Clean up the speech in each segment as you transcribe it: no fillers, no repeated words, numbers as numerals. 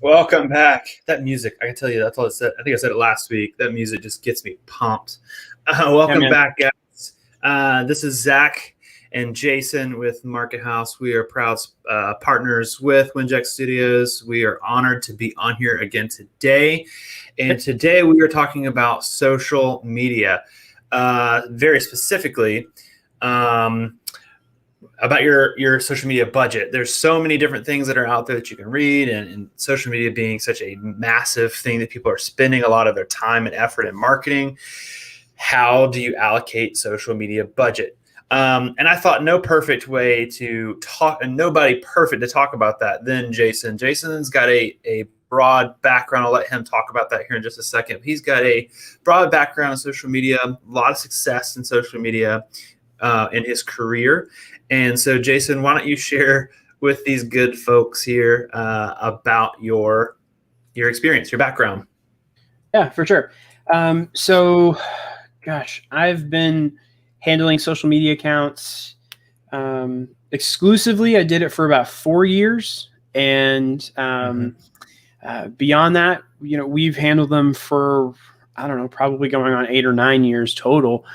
Welcome back. That music, I can tell you, that's all it said. I think I said it last week. That music just gets me pumped. Welcome back, guys. This is Zach and Jason with Market House. We are proud partners with Winject Studios. We are honored to be on here again today. And today we are talking about social media, very specifically about your social media budget. There's so many different things that are out there that you can read, and social media being such a massive thing that people are spending a lot of their time and effort in marketing. How do you allocate social media budget? And I thought no perfect way to talk, and nobody perfect to talk about that than Jason. Jason's got a broad background. I'll let him talk about that here in just a second. He's got a broad background in social media, a lot of success in social media in his career. And so, Jason, why don't you share with these good folks here about your experience, your background? Yeah, for sure. So, gosh, I've been handling social media accounts exclusively. I did it for about 4 years, and beyond that, we've handled them for, I don't know, probably going on 8 or 9 years total.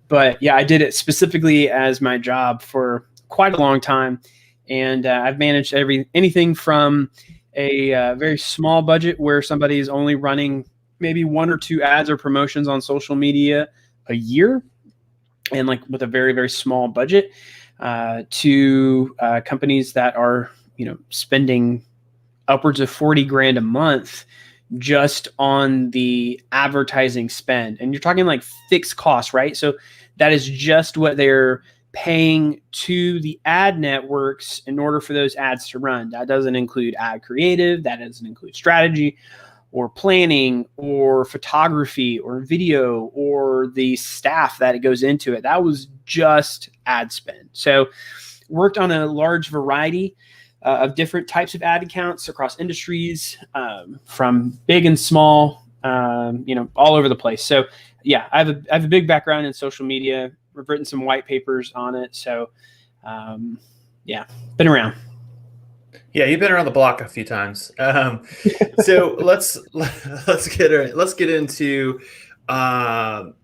But yeah, I did it specifically as my job for quite a long time. And I've managed anything from a very small budget where somebody is only running maybe 1 or 2 ads or promotions on social media a year, and like with a very, very small budget, to companies that are, spending upwards of $40,000 a month just on the advertising spend. And you're talking like fixed costs, right? So that is just what they're paying to the ad networks in order for those ads to run. That doesn't include ad creative, that doesn't include strategy or planning or photography or video or the staff that it goes into it. That was just ad spend. So worked on a large variety of different types of ad accounts across industries, from big and small, all over the place. So yeah, I have a big background in social media. We've written some white papers on it. So yeah, been around. Yeah, you've been around the block a few times. So let's get into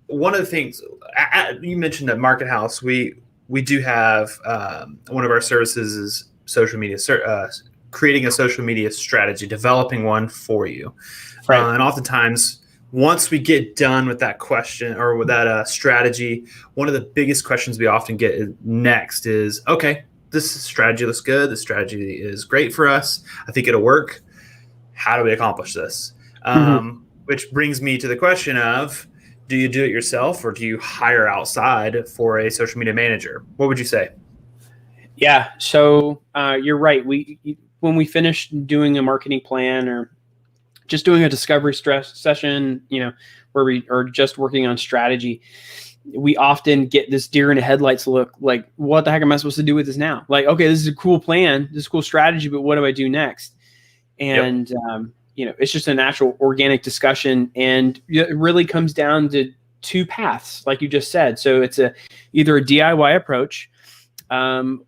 one of the things you mentioned at Market House. We do have one of our services is social media, creating a social media strategy, developing one for you. Right. And oftentimes, once we get done with that question or with that strategy, one of the biggest questions we often get next is, okay, this strategy looks good. This strategy is great for us. I think it'll work. How do we accomplish this? Which brings me to the question of, do you do it yourself or do you hire outside for a social media manager? What would you say? Yeah, so you're right. When we finish doing a marketing plan or just doing a discovery session, where we are just working on strategy, we often get this deer in the headlights look, like, what the heck am I supposed to do with this now? Like, okay, this is a cool plan, this is a cool strategy, but what do I do next? And it's just a natural organic discussion, and it really comes down to 2 paths, like you just said. So it's either a DIY approach,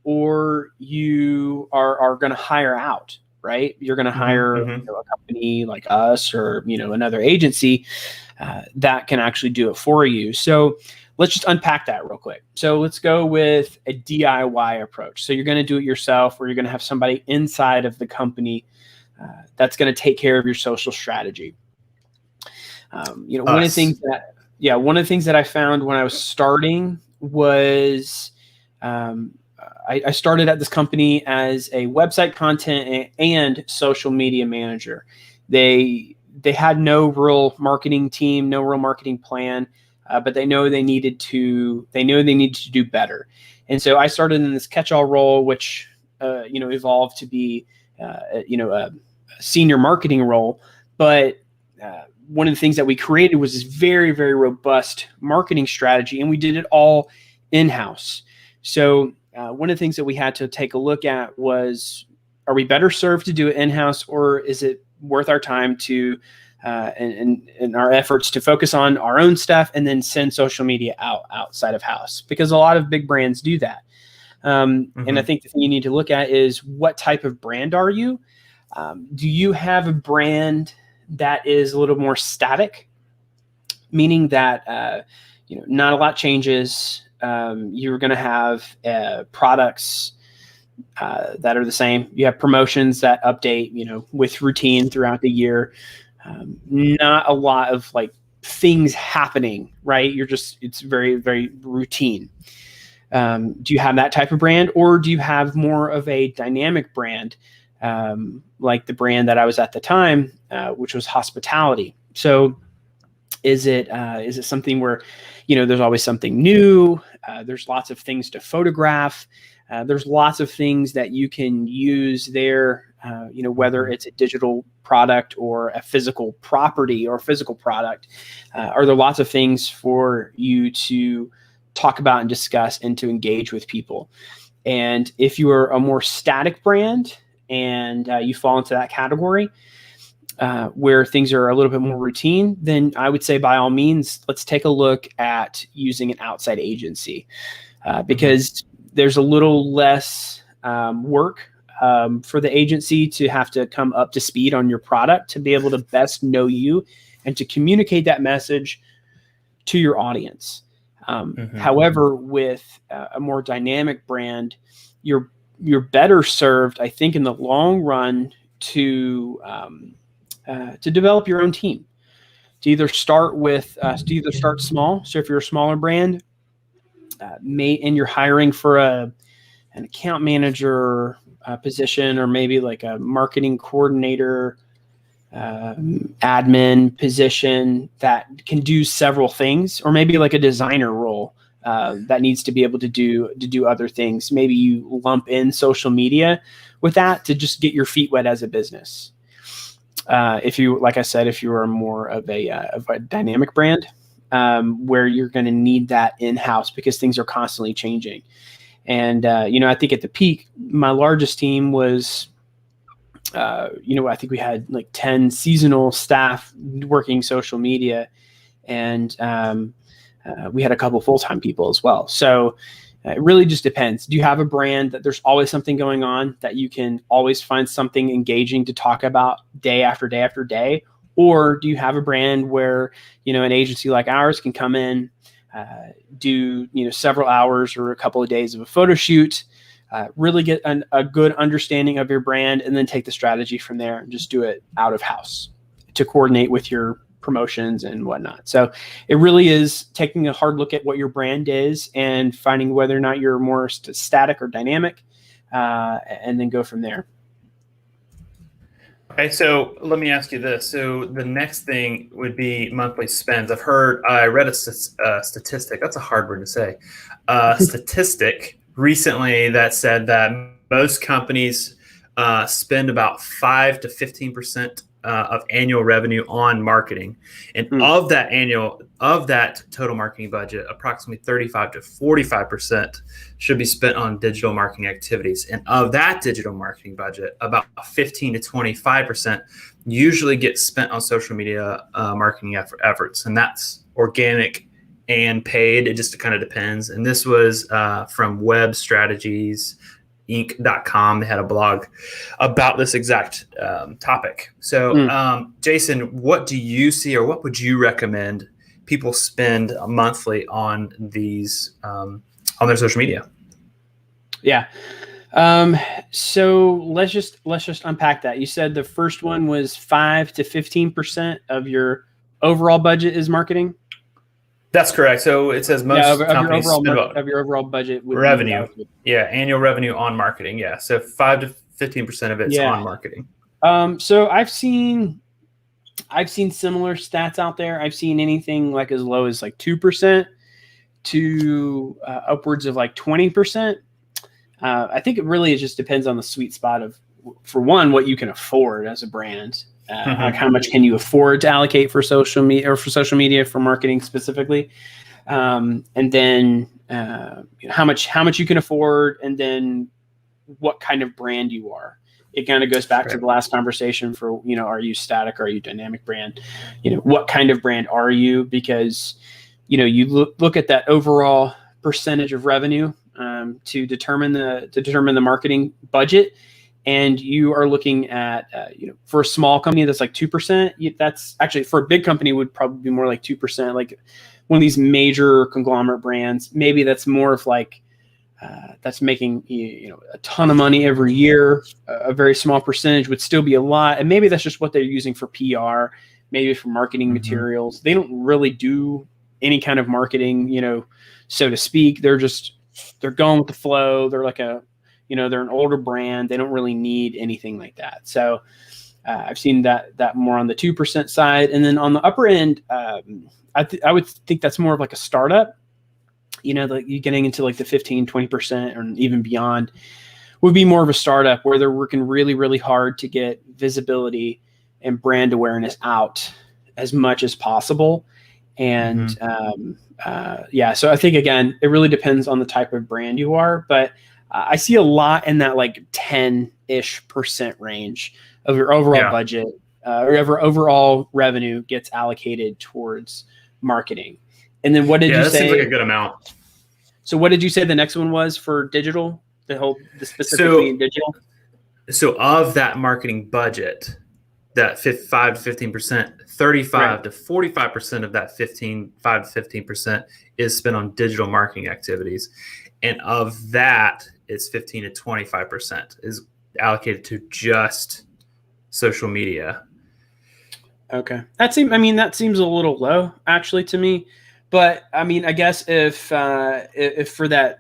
or you are going to hire out, right? You're going to hire a company like us or, another agency that can actually do it for you. So let's just unpack that real quick. So let's go with a DIY approach. So you're going to do it yourself, or you're going to have somebody inside of the company that's going to take care of your social strategy. One of the things that I found when I was starting was, I started at this company as a website content and social media manager. They had no real marketing team, no real marketing plan, but they know they needed to do better. And so I started in this catch-all role, which evolved to be a senior marketing role. But one of the things that we created was this very, very robust marketing strategy, and we did it all in-house. So one of the things that we had to take a look at was, are we better served to do it in-house, or is it worth our time to and our efforts to focus on our own stuff and then send social media outside of house? Because a lot of big brands do that. And I think the thing you need to look at is, what type of brand are you? Do you have a brand that is a little more static, meaning that not a lot changes? You're going to have products that are the same. You have promotions that update, with routine throughout the year. Not a lot of like things happening, right? It's very, very routine. Do you have that type of brand, or do you have more of a dynamic brand, like the brand that I was at the time, which was hospitality? So is it something where, there's always something new? There's lots of things to photograph. There's lots of things that you can use there, whether it's a digital product or a physical property or physical product. Are there lots of things for you to talk about and discuss and to engage with people? And if you are a more static brand and you fall into that category, where things are a little bit more routine, then I would say by all means, let's take a look at using an outside agency, because there's a little less work for the agency to have to come up to speed on your product to be able to best know you and to communicate that message to your audience. However, with a more dynamic brand, you're better served, I think, in the long run to develop your own team. To either start small. So if you're a smaller brand, and you're hiring for an account manager position, or maybe like a marketing coordinator, admin position that can do several things, or maybe like a designer role that needs to be able to do other things. Maybe you lump in social media with that to just get your feet wet as a business. If you are more of a dynamic brand, where you're going to need that in-house because things are constantly changing. And, I think at the peak, my largest team was, I think we had like 10 seasonal staff working social media, and we had a couple full-time people as well. So it really just depends. Do you have a brand that there's always something going on, that you can always find something engaging to talk about day after day after day? Or do you have a brand where, an agency like ours can come in, do, several hours or a couple of days of a photo shoot, really get a good understanding of your brand, and then take the strategy from there and just do it out of house to coordinate with your promotions and whatnot. So it really is taking a hard look at what your brand is and finding whether or not you're more static or dynamic, and then go from there. Okay, so let me ask you this. So the next thing would be monthly spends. I read a statistic. That's a hard word to say. Statistic recently that said that most companies spend about 5 to 15% of annual revenue on marketing, and of that total marketing budget, approximately 35 to 45% should be spent on digital marketing activities. And of that digital marketing budget, about 15 to 25% usually gets spent on social media marketing efforts, and that's organic and paid. It just kind of depends. And this was from Web Strategies Inc.com. They had a blog about this exact topic. So, Jason, what do you see, or what would you recommend people spend monthly on these on their social media? Yeah. So let's just unpack that. You said the first one was 5 to 15% of your overall budget is marketing. That's correct. So it says most companies spend of your overall budget would revenue. Annual revenue on marketing. Yeah, so 5 to 15% of it's on marketing. So I've seen similar stats out there. I've seen anything like as low as like 2% to upwards of like 20%. I think it really just depends on the sweet spot of, for one, what you can afford as a brand. Like how much can you afford to allocate for social media, or for social media for marketing specifically, and then how much you can afford, and then what kind of brand you are. It kind of goes back to the last conversation for, are you static or are you dynamic brand? What kind of brand are you? Because you look at that overall percentage of revenue to determine the marketing budget. and you are looking at, for a small company that's like 2%, that's actually for a big company would probably be more like 2%. Like one of these major conglomerate brands, maybe that's more of like, that's making, a ton of money every year. A very small percentage would still be a lot. And maybe that's just what they're using for PR, maybe for marketing materials. They don't really do any kind of marketing, so to speak. They're going with the flow. They're like they're an older brand. They don't really need anything like that. So I've seen that more on the 2% side. And then on the upper end, I would think that's more of like a startup, like you getting into like the 15, 20% or even beyond would be more of a startup where they're working really, really hard to get visibility and brand awareness out as much as possible. And so I think, again, it really depends on the type of brand you are, but I see a lot in that like 10-ish% range of your overall budget, or your overall revenue gets allocated towards marketing. And then what did you say? That seems like a good amount. So what did you say the next one was for digital? Specifically in digital? So of that marketing budget, that 5 to 15%, 35 to 45% of that 5 to 15% is spent on digital marketing activities. And of that, it's 15 to 25% is allocated to just social media. Okay. That seems a little low actually to me. But I mean, I guess if for that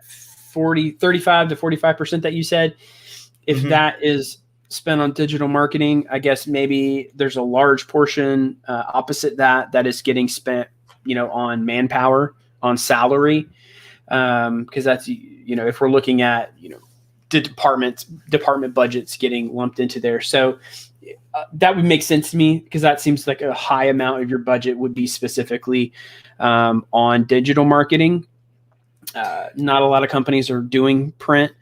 35 to 45% that you said, if that is spent on digital marketing, I guess maybe there's a large portion opposite that is getting spent, on manpower, on salary, because that's, if we're looking at, the department budgets getting lumped into there. So that would make sense to me because that seems like a high amount of your budget would be specifically on digital marketing. Not a lot of companies are doing print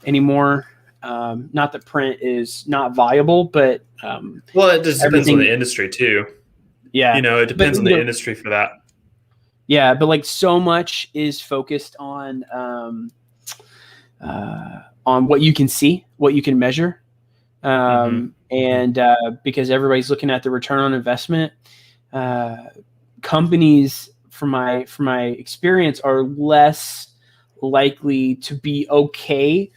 anymore. Not that print is not viable, but it just depends on the industry too. Yeah, it depends on the industry for that. Yeah, but like so much is focused on what you can see, what you can measure, and because everybody's looking at the return on investment, companies, from my experience, are less likely to be okay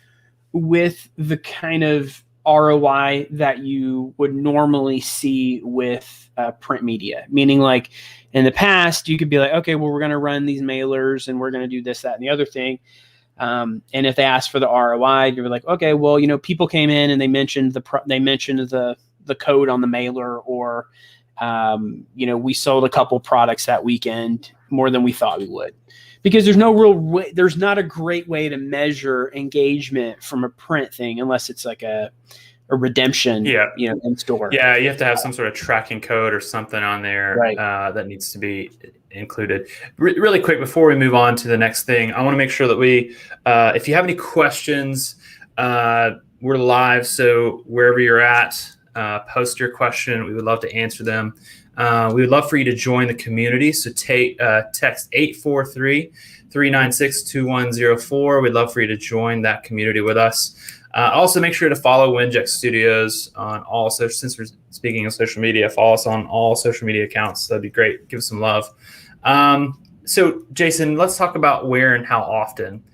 with the kind of ROI that you would normally see with print media. Meaning, like in the past, you could be like, okay, well, we're going to run these mailers and we're going to do this, that, and the other thing. And if they asked for the ROI, you're like, okay, well, people came in and they mentioned the code on the mailer, or we sold a couple products that weekend more than we thought we would. Because there's no real way, there's not a great way to measure engagement from a print thing unless it's like a redemption, in store. Yeah, you have to have some sort of tracking code or something on there that needs to be included. Really quick, before we move on to the next thing, I want to make sure that we, if you have any questions, we're live. So wherever you're at, post your question. We would love to answer them. We would love for you to join the community. So text 843-396-2104. We'd love for you to join that community with us. Also, make sure to follow Winject Studios on all social. Since we're speaking of social media, follow us on all social media accounts. That'd be great. Give us some love. So, Jason, let's talk about where and how often.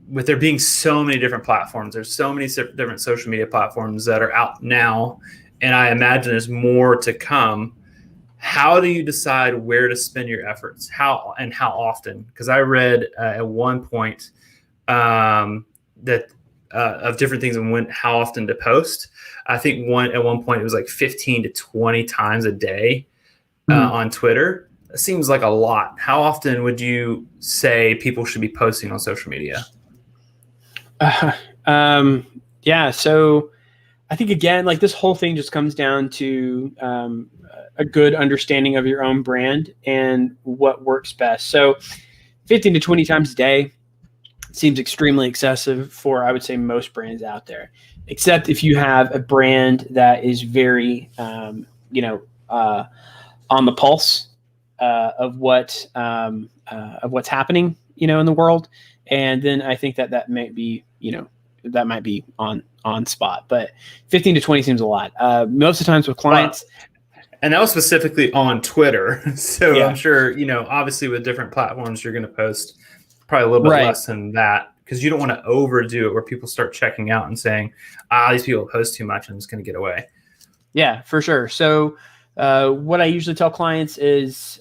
With there being so many different platforms, there's so many different social media platforms that are out now, and I imagine there's more to come. How do you decide where to spend your efforts? How often? Because I read at one point that of different things and how often to post. I think at one point it was like 15 to 20 times a day on Twitter. It seems like a lot. How often would you say people should be posting on social media? So I think, again, like this whole thing just comes down to a good understanding of your own brand and what works best. So 15 to 20 times a day seems extremely excessive for, I would say, most brands out there, except if you have a brand that is very, on the pulse of what's happening, in the world. And then I think that may be, that might be on spot, but 15 to 20 seems a lot. Most of the times with clients. And that was specifically on Twitter. So Yeah. I'm sure, obviously with different platforms, you're going to post probably a little bit less than that, because you don't want to overdo it where people start checking out and saying, these people post too much, I'm just going to get away. Yeah, for sure. So what I usually tell clients is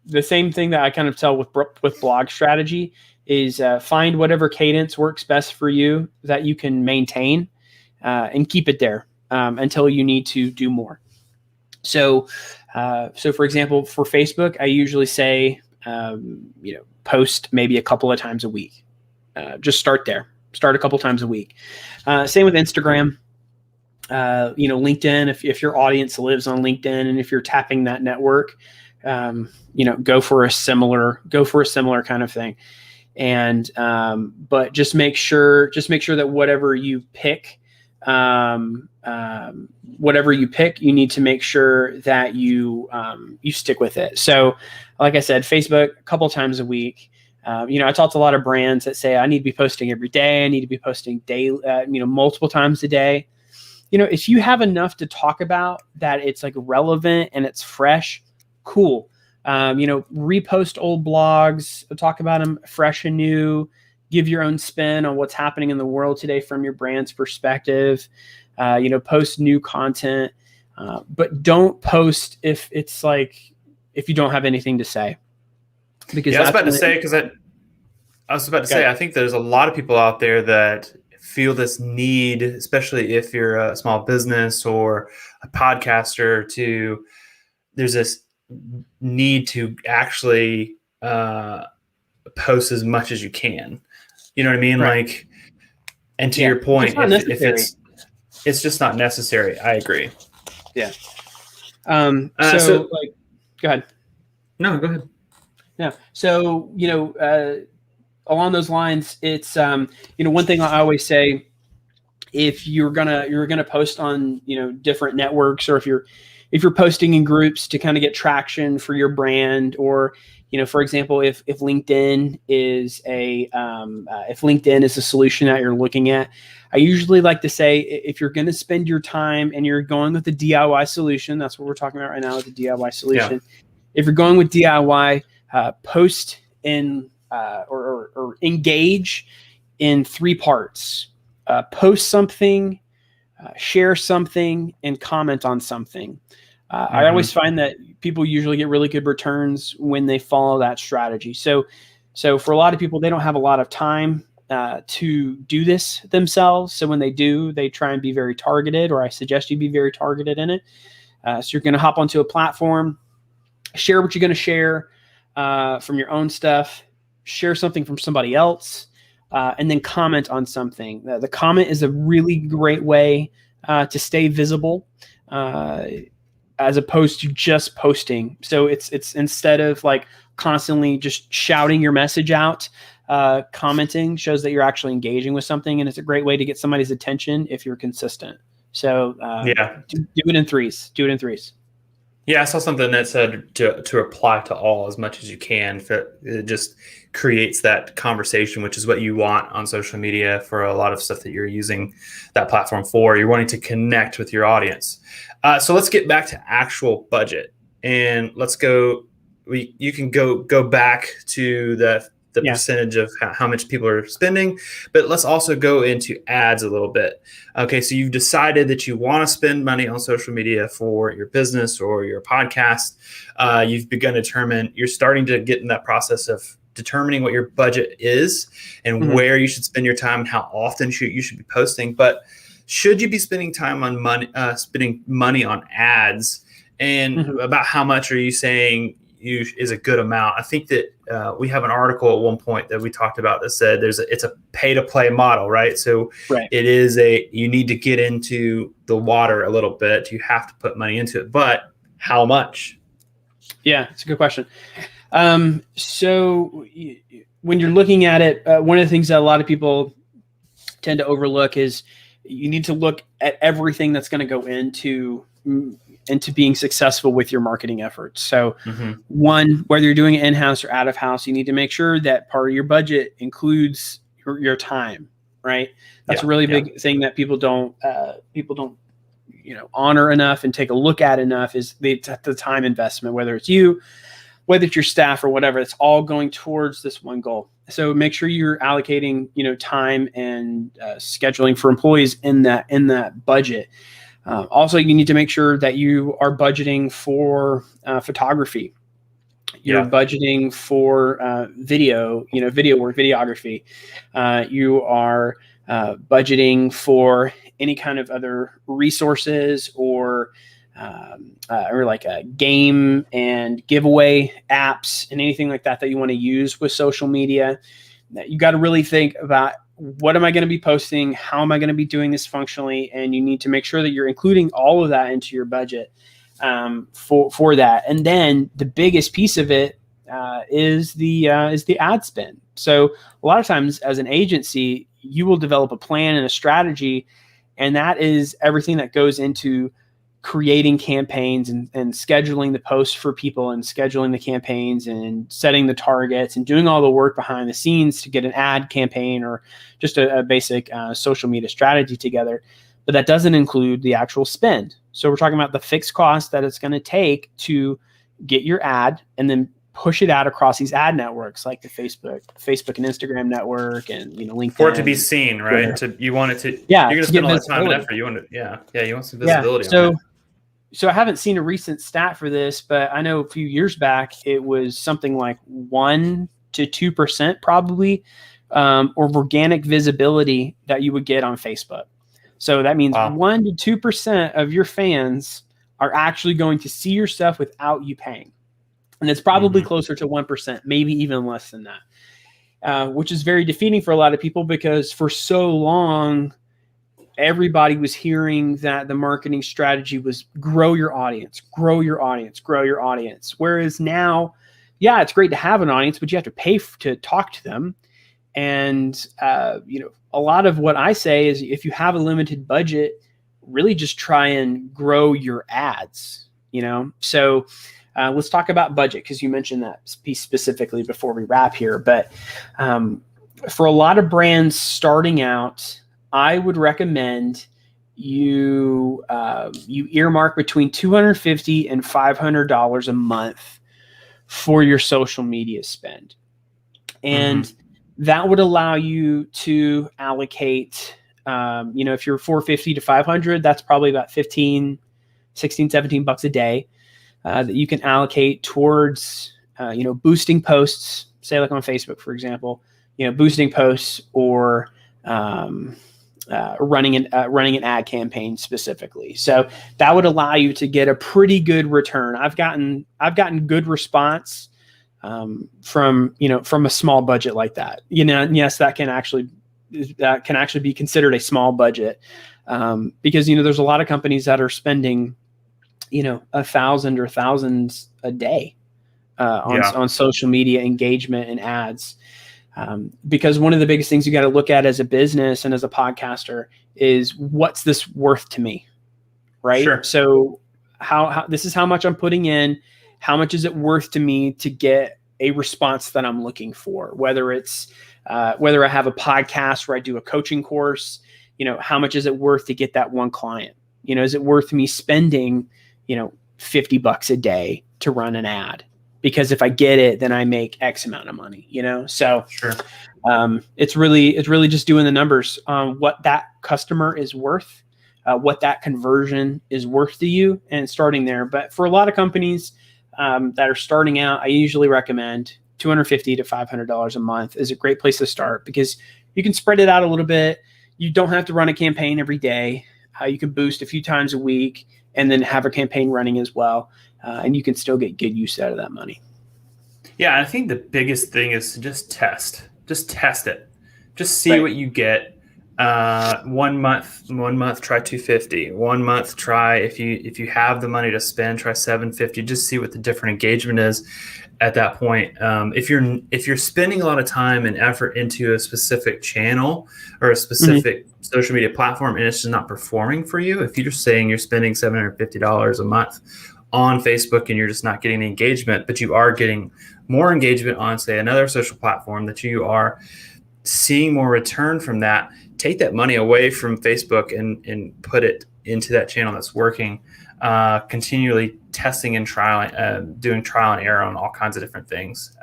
the same thing that I kind of tell with blog strategy is find whatever cadence works best for you that you can maintain and keep it there until you need to do more. So for example, for Facebook, I usually say, post maybe a couple of times a week. Just start there. Start a couple times a week. Same with Instagram. LinkedIn, if your audience lives on LinkedIn and if you're tapping that network, go for a similar kind of thing. And, but just make sure that whatever you pick, you need to make sure that you stick with it. So like I said, Facebook a couple times a week. I talk to a lot of brands that say I need to be posting every day. I need to be posting daily, multiple times a day. If you have enough to talk about that it's like relevant and it's fresh, cool. Repost old blogs, talk about them fresh and new, give your own spin on what's happening in the world today from your brand's perspective, post new content, but don't post if you don't have anything to say. Because I was about to say, I think there's a lot of people out there that feel this need, especially if you're a small business or a podcaster, there's this need to actually post as much as you can. You know what I mean? Right. Like, and to your point, if it's just not necessary. I agree. Yeah. Go ahead. No, go ahead. Yeah. So, along those lines, it's, one thing I always say, if you're gonna post on, different networks, or if you're posting in groups to kind of get traction for your brand, or, for example, if LinkedIn is a solution that you're looking at, I usually like to say, if you're going to spend your time and you're going with the DIY solution, that's what we're talking about right now, with the DIY solution. Yeah. If you're going with DIY, post in or engage in 3 parts: post something, share something, and comment on something. I always find that people usually get really good returns when they follow that strategy. So for a lot of people, they don't have a lot of time to do this themselves. So when they do, they try and be very targeted, or I suggest you be very targeted in it. So you're going to hop onto a platform, share what you're going to share from your own stuff, share something from somebody else, and then comment on something. The comment is a really great way to stay visible, as opposed to just posting. So it's instead of like constantly just shouting your message out, commenting shows that you're actually engaging with something, and it's a great way to get somebody's attention if you're consistent. So do it in threes. Do it in threes. Yeah, I saw something that said to reply to all as much as you can. It just creates that conversation, which is what you want on social media for a lot of stuff that you're using that platform for. You're wanting to connect with your audience. So let's get back to actual budget, and let's go. You can go back to the percentage of how much people are spending, but let's also go into ads a little bit. Okay, so you've decided that you want to spend money on social media for your business or your podcast. You've begun to you're starting to get in that process of determining what your budget is and where you should spend your time and how often you should be posting. But should you be spending time on money on ads, and about how much are you saying is a good amount? I think that we have an article at one point that we talked about that said it's a pay to play model, right? So it is you need to get into the water a little bit. You have to put money into it, but how much? Yeah, it's a good question. So when you're looking at it, one of the things that a lot of people tend to overlook is you need to look at everything that's going to go into being successful with your marketing efforts. So one, whether you're doing it in-house or out of house, you need to make sure that part of your budget includes your time, right? That's a really big thing that people don't honor enough and take a look at enough, is the time investment, whether it's you, whether it's your staff or whatever. It's all going towards this one goal. So make sure you're allocating, time and scheduling for employees in that budget. Also, you need to make sure that you are budgeting for photography. You're budgeting for video, video work, videography. You are budgeting for any kind of other resources or like a game and giveaway apps and anything like that you want to use with social media. You got to really think about, what am I going to be posting? How am I going to be doing this functionally? And you need to make sure that you're including all of that into your budget for that. And then the biggest piece of it is the ad spend. So a lot of times as an agency, you will develop a plan and a strategy, and that is everything that goes into creating campaigns and scheduling the posts for people and scheduling the campaigns and setting the targets and doing all the work behind the scenes to get an ad campaign or just a basic social media strategy together. But that doesn't include the actual spend. So we're talking about the fixed cost that it's going to take to get your ad and then push it out across these ad networks like the Facebook and Instagram network and LinkedIn. For it to be seen, right? You want it to. Yeah, you're going to spend a lot of time and effort. You want it. You want some visibility. So I haven't seen a recent stat for this, but I know a few years back it was something like 1 to 2% probably of organic visibility that you would get on Facebook. So that means 1 to 2% of your fans are actually going to see your stuff without you paying. And it's probably closer to 1%, maybe even less than that, which is very defeating for a lot of people, because for so long, everybody was hearing that the marketing strategy was grow your audience, grow your audience, grow your audience. Whereas now, it's great to have an audience, but you have to pay to talk to them. And, a lot of what I say is, if you have a limited budget, really just try and grow your ads, So let's talk about budget, because you mentioned that piece specifically before we wrap here. But for a lot of brands starting out, I would recommend you earmark between $250 and $500 a month for your social media spend. And that would allow you to allocate, if you're $450 to $500, that's probably about $15, $16, $17 a day that you can allocate towards, boosting posts, say like on Facebook, for example, boosting posts or running an ad campaign specifically. So that would allow you to get a pretty good return. I've gotten good response from a small budget like that. Yes, that can actually be considered a small budget because there's a lot of companies that are spending $1,000 or thousands a day on social media engagement and ads. Because one of the biggest things you got to look at as a business and as a podcaster is, what's this worth to me, right? Sure. So how this is how much I'm putting in, how much is it worth to me to get a response that I'm looking for? Whether it's whether I have a podcast where I do a coaching course, how much is it worth to get that one client? Is it worth me spending $50 a day to run an ad? Because if I get it, then I make X amount of money, So sure. It's really just doing the numbers on what that customer is worth, what that conversion is worth to you, and starting there. But for a lot of companies that are starting out, I usually recommend $250 to $500 a month is a great place to start, because you can spread it out a little bit. You don't have to run a campaign every day. You can boost a few times a week and then have a campaign running as well. And you can still get good use out of that money. Yeah, I think the biggest thing is to just test. Just test it. Just see what you get. 1 month try $250. 1 month try, if you have the money to spend, try $750. Just see what the different engagement is at that point. If you're spending a lot of time and effort into a specific channel or a specific social media platform and it's just not performing for you, if you're just saying you're spending $750 a month on Facebook and you're just not getting the engagement, but you are getting more engagement on, say, another social platform that you are seeing more return from that, take that money away from Facebook and put it into that channel that's working. Continually testing and trialing, doing trial and error on all kinds of different things.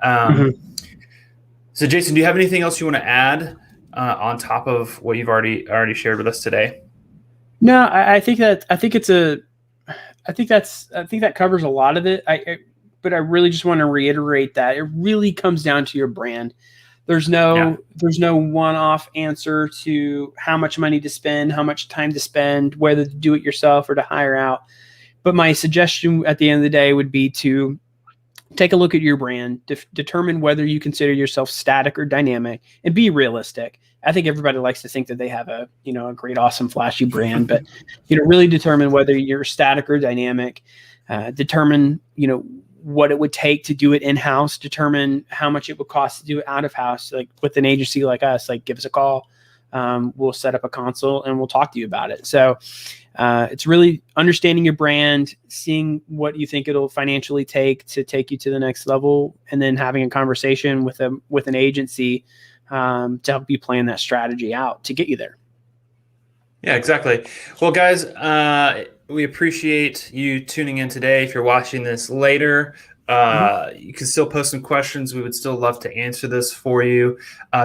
So Jason, do you have anything else you want to add on top of what you've already shared with us today? No, I think that covers a lot of it. But I really just want to reiterate that it really comes down to your brand. There's no one-off answer to how much money to spend, how much time to spend, whether to do it yourself or to hire out. But my suggestion at the end of the day would be to take a look at your brand, determine whether you consider yourself static or dynamic, and be realistic. I think everybody likes to think that they have a great, awesome, flashy brand, but really determine whether you're static or dynamic. Determine what it would take to do it in-house. Determine how much it would cost to do it out of house. Like with an agency like us, like give us a call. We'll set up a consult and we'll talk to you about it. So it's really understanding your brand, seeing what you think it'll financially take to take you to the next level, and then having a conversation with an agency to help you plan that strategy out to get you there. Yeah, exactly. Well, guys, we appreciate you tuning in today. If you're watching this later, you can still post some questions. We would still love to answer this for you.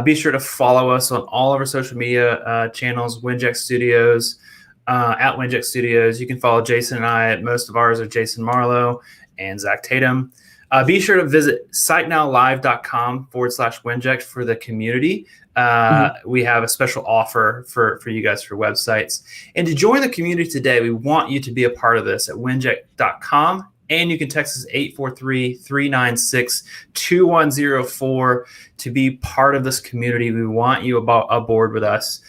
Be sure to follow us on all of our social media channels, Winject Studios, at Winject Studios. You can follow Jason and I. Most of ours are Jason Marlowe and Zack Tatum. Be sure to visit sitenowlive.com/Winject for the community. We have a special offer for you guys for websites. And to join the community today, we want you to be a part of this at winject.com. And you can text us 843-396-2104 to be part of this community. We want you aboard with us.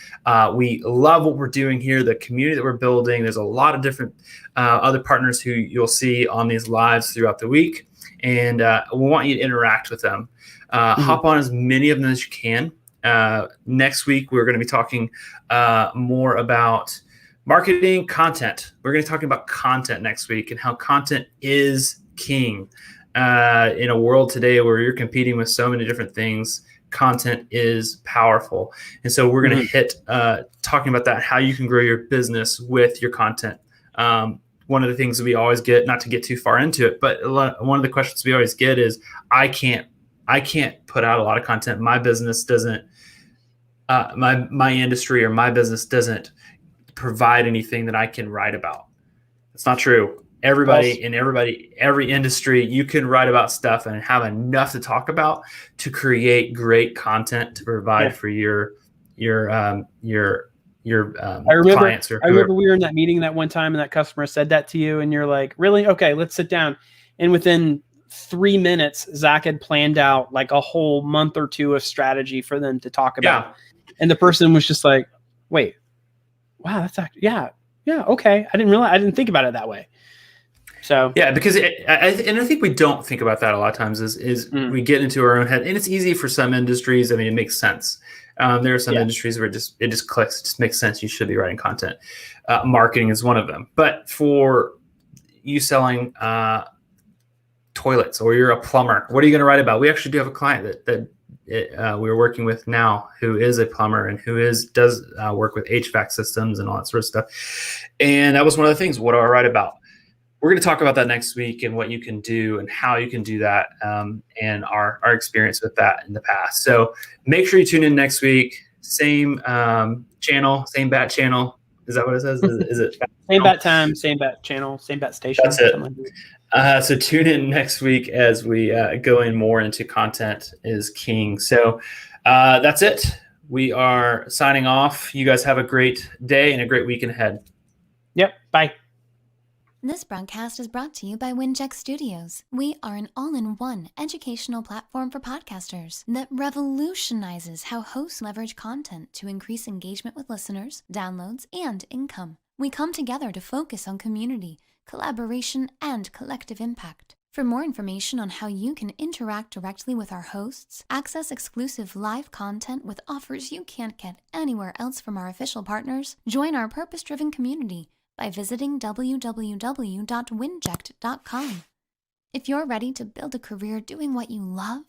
We love what we're doing here, the community that we're building. There's a lot of different other partners who you'll see on these lives throughout the week. And we want you to interact with them. Hop on as many of them as you can. Next week, we're going to be talking more about marketing content. We're going to be talking about content next week and how content is king. In a world today where you're competing with so many different things, content is powerful. And so we're going to hit talking about that, how you can grow your business with your content. One of the things that we always get, not to get too far into it, but one of the questions we always get is, I can't put out a lot of content. My business doesn't, my industry or my business doesn't provide anything that I can write about. It's not true. Every industry, you can write about stuff and have enough to talk about to create great content to provide for your clients. I remember we were in that meeting that one time and that customer said that to you and you're like, really? Okay, let's sit down. And within 3 minutes, Zack had planned out like a whole month or two of strategy for them to talk about. And the person was just like, wait, wow, that's actually, yeah, okay. I didn't think about it that way. So yeah, because I think we don't think about that a lot of times is we get into our own head, and it's easy for some industries. I mean, it makes sense. There are some industries where it just clicks, it just makes sense. You should be writing content. Marketing is one of them. But for you selling toilets, or you're a plumber, what are you going to write about? We actually do have a client that we're working with now who is a plumber and who does work with HVAC systems and all that sort of stuff. And that was one of the things. What do I write about? We're going to talk about that next week and what you can do and how you can do that, and our experience with that in the past. So make sure you tune in next week. Same channel, same bat channel. Is that what it says? Is it same bat time, same bat channel, same bat station? That's it. So tune in next week as we go in more into content is king. So that's it. We are signing off. You guys have a great day and a great weekend ahead. Yep. Bye. This broadcast is brought to you by Winject Studios. We are an all-in-one educational platform for podcasters that revolutionizes how hosts leverage content to increase engagement with listeners, downloads, and income. We come together to focus on community, collaboration, and collective impact. For more information on how you can interact directly with our hosts, access exclusive live content with offers you can't get anywhere else from our official partners, join our purpose-driven community by visiting www.winject.com. If you're ready to build a career doing what you love,